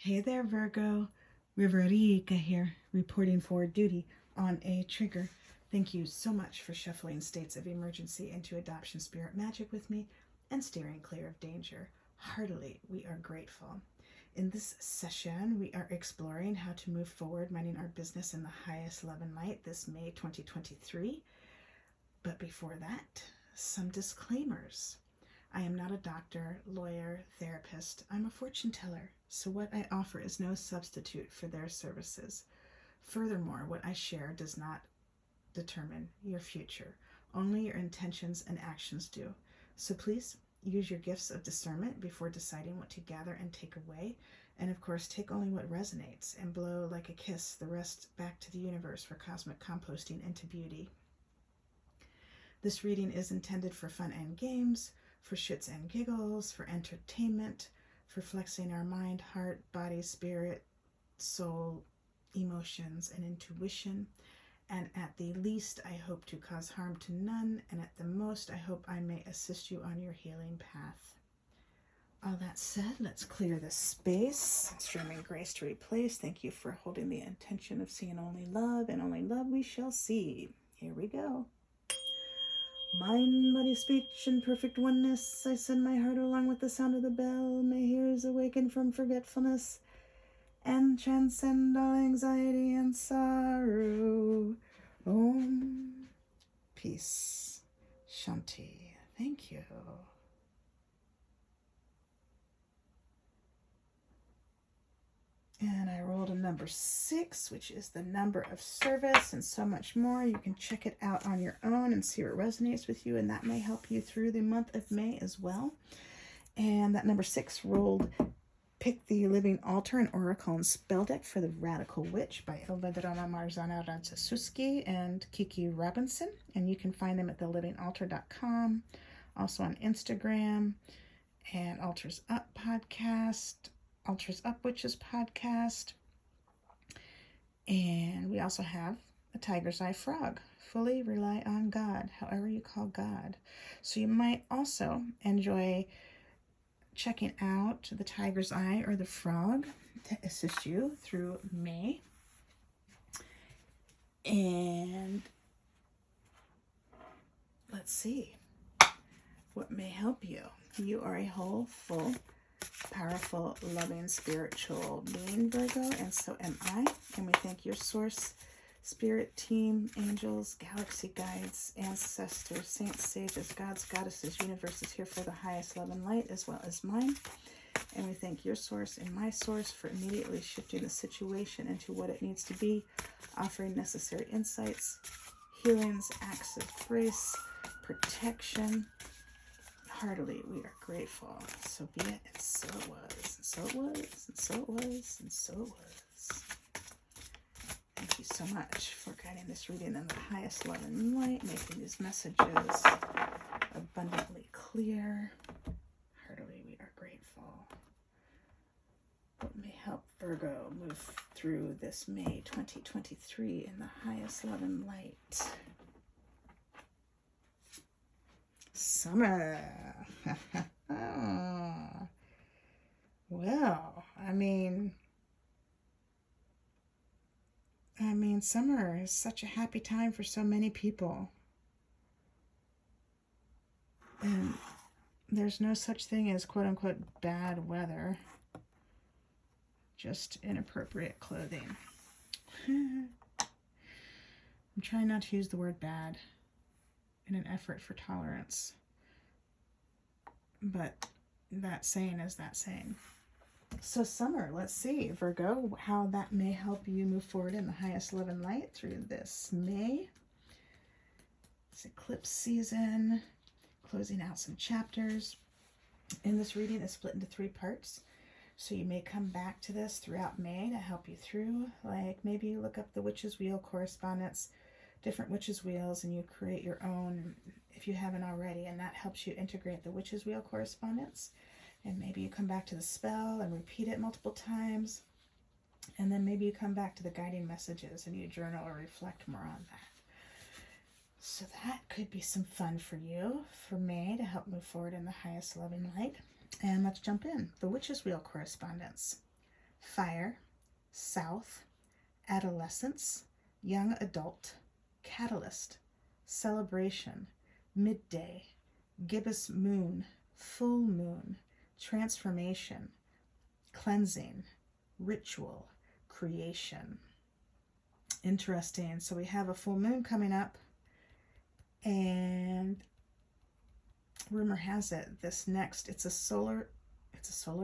Hey there, Virgo. Riverica here, reporting for duty on a trigger. Thank you so much for shuffling states of emergency into adoption spirit magic with me and steering clear of danger. Heartily, we are grateful. In this session, we are exploring how to move forward, minding our business in the highest love and light this May 2023. But before that, some disclaimers. I am not a doctor, lawyer, therapist. I'm a fortune teller, so what I offer is no substitute for their services. Furthermore, what I share does not determine your future. Only your intentions and actions do. So please use your gifts of discernment before deciding what to gather and take away. And of course, take only what resonates and blow like a kiss the rest back to the universe for cosmic composting into beauty. This reading is intended for fun and games, for shits and giggles, for entertainment, for flexing our mind, heart, body, spirit, soul, emotions, and intuition. And at the least, I hope to cause harm to none, and at the most, I hope I may assist you on your healing path. All that said, let's clear the space. Streaming grace to replace. Thank you for holding the intention of seeing only love, and only love we shall see. Here we go. Mind, body, speech, and perfect oneness, I send my heart along with the sound of the bell. May ears awaken from forgetfulness and transcend all anxiety and sorrow. Om. Peace. Shanti. Thank you. And I rolled a number 6, which is the number of service and so much more. You can check it out on your own and see what resonates with you, and that may help you through the month of May as well. And that number 6 rolled Pick the Living Altar, an Oracle and Spell Deck for the Radical Witch by Ilvedrana Marzana Ratsasuski and Kiki Robinson. And you can find them at thelivingaltar.com, also on Instagram, and Altars Up podcast, Altars Up Witches podcast. And we also have a Tiger's Eye Frog. Fully rely on God, however you call God. So you might also enjoy checking out the Tiger's Eye or the Frog to assist you through May. And let's see what may help you. You are a whole, full, powerful, loving, spiritual being, Virgo, and so am I. And we thank your source, spirit team, angels, galaxy guides, ancestors, saints, sages, gods, goddesses, universes here for the highest love and light, as well as mine. And we thank your source and my source for immediately shifting the situation into what it needs to be, offering necessary insights, healings, acts of grace, protection. Heartily, we are grateful. So be it, and so it was, and so it was, and so it was, and so it was. Thank you so much for guiding this reading in the highest love and light, making these messages abundantly clear. Heartily, we are grateful. What may help Virgo move through this May 2023 in the highest love and light? Summer. Well, I mean, summer is such a happy time for so many people. And there's no such thing as quote-unquote bad weather. Just inappropriate clothing. I'm trying not to use the word bad in an effort for tolerance. But that saying is that saying. So summer, let's see, Virgo, how that may help you move forward in the highest love and light through this May. It's eclipse season, closing out some chapters. And this reading is split into 3 parts. So you may come back to this throughout May to help you through. Like maybe you look up the Witch's Wheel correspondence, different Witch's Wheels, and you create your own if you haven't already, and that helps you integrate the Witch's Wheel correspondence. And maybe you come back to the spell and repeat it multiple times. And then maybe you come back to the guiding messages and you journal or reflect more on that. So that could be some fun for you for May to help move forward in the highest love and light. And let's jump in. The Witch's Wheel correspondence. fire, south, adolescence, young adult, catalyst, celebration, midday, gibbous moon, full moon, transformation, cleansing, ritual, creation. Interesting. So we have a full moon coming up, and rumor has it it's a solar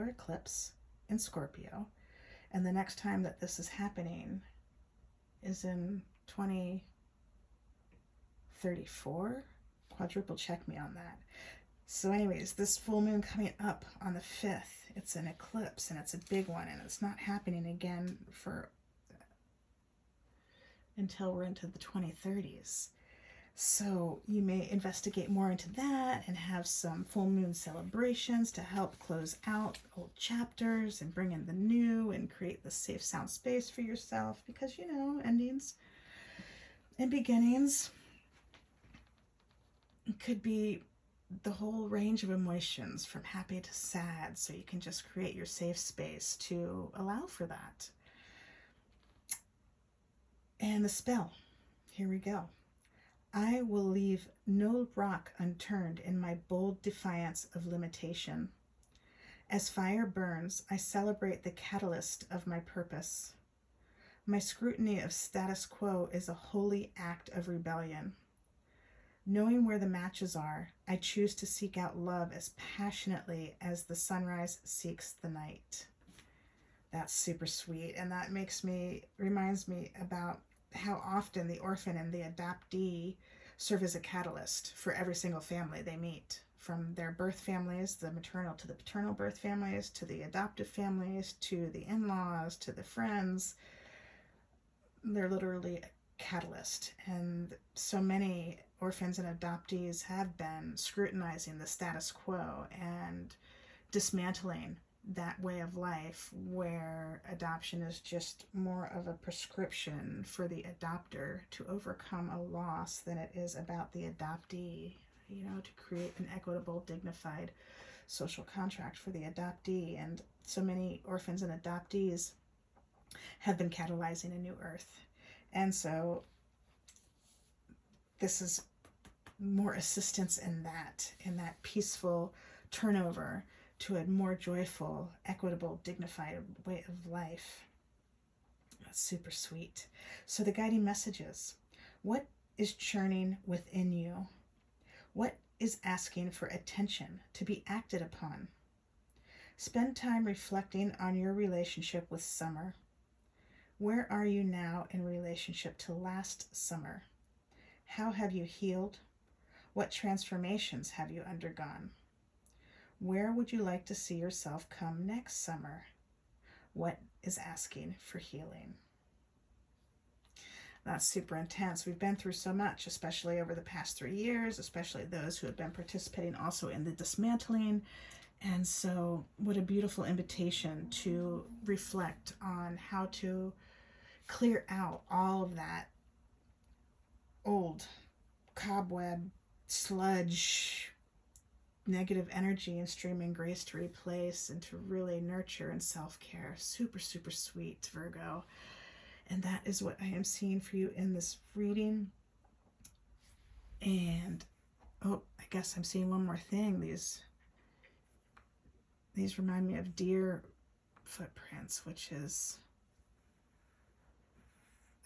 eclipse in Scorpio, and the next time that this is happening is in 2034. Quadruple check me on that. So anyways, this full moon coming up on the 5th, it's an eclipse, and it's a big one, and it's not happening again until we're into the 2030s. So you may investigate more into that and have some full moon celebrations to help close out old chapters and bring in the new and create the safe, sound space for yourself, because, you know, endings and beginnings could be the whole range of emotions from happy to sad. So you can just create your safe space to allow for that. And the spell, here we go. I will leave no rock unturned in my bold defiance of limitation. As fire burns, I celebrate the catalyst of my purpose. My scrutiny of status quo is a holy act of rebellion. Knowing where the matches are, I choose to seek out love as passionately as the sunrise seeks the night. That's super sweet, and that reminds me about how often the orphan and the adoptee serve as a catalyst for every single family they meet, from their birth families, the maternal to the paternal birth families, to the adoptive families, to the in-laws, to the friends. They're literally a catalyst, and so many orphans and adoptees have been scrutinizing the status quo and dismantling that way of life where adoption is just more of a prescription for the adopter to overcome a loss than it is about the adoptee, you know, to create an equitable, dignified social contract for the adoptee. And so many orphans and adoptees have been catalyzing a new earth. And so this is more assistance in that peaceful turnover to a more joyful, equitable, dignified way of life. That's super sweet. So the guiding messages. What is churning within you? What is asking for attention to be acted upon? Spend time reflecting on your relationship with summer. Where are you now in relationship to last summer? How have you healed? What transformations have you undergone? Where would you like to see yourself come next summer? What is asking for healing? That's super intense. We've been through so much, especially over the past 3 years, especially those who have been participating also in the dismantling. And so what a beautiful invitation to reflect on how to clear out all of that old cobweb, sludge, negative energy, and streaming grace to replace and to really nurture and self-care. Super, super sweet, Virgo. And that is what I am seeing for you in this reading. And oh, I guess I'm seeing one more thing. These remind me of deer footprints, which is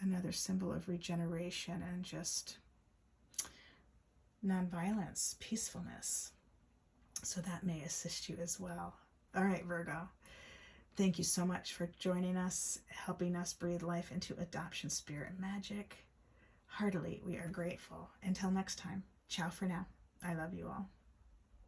another symbol of regeneration and just nonviolence, peacefulness. So that may assist you as well. All right, Virgo. Thank you so much for joining us, helping us breathe life into adoption spirit magic. Heartily, we are grateful. Until next time, ciao for now. I love you all.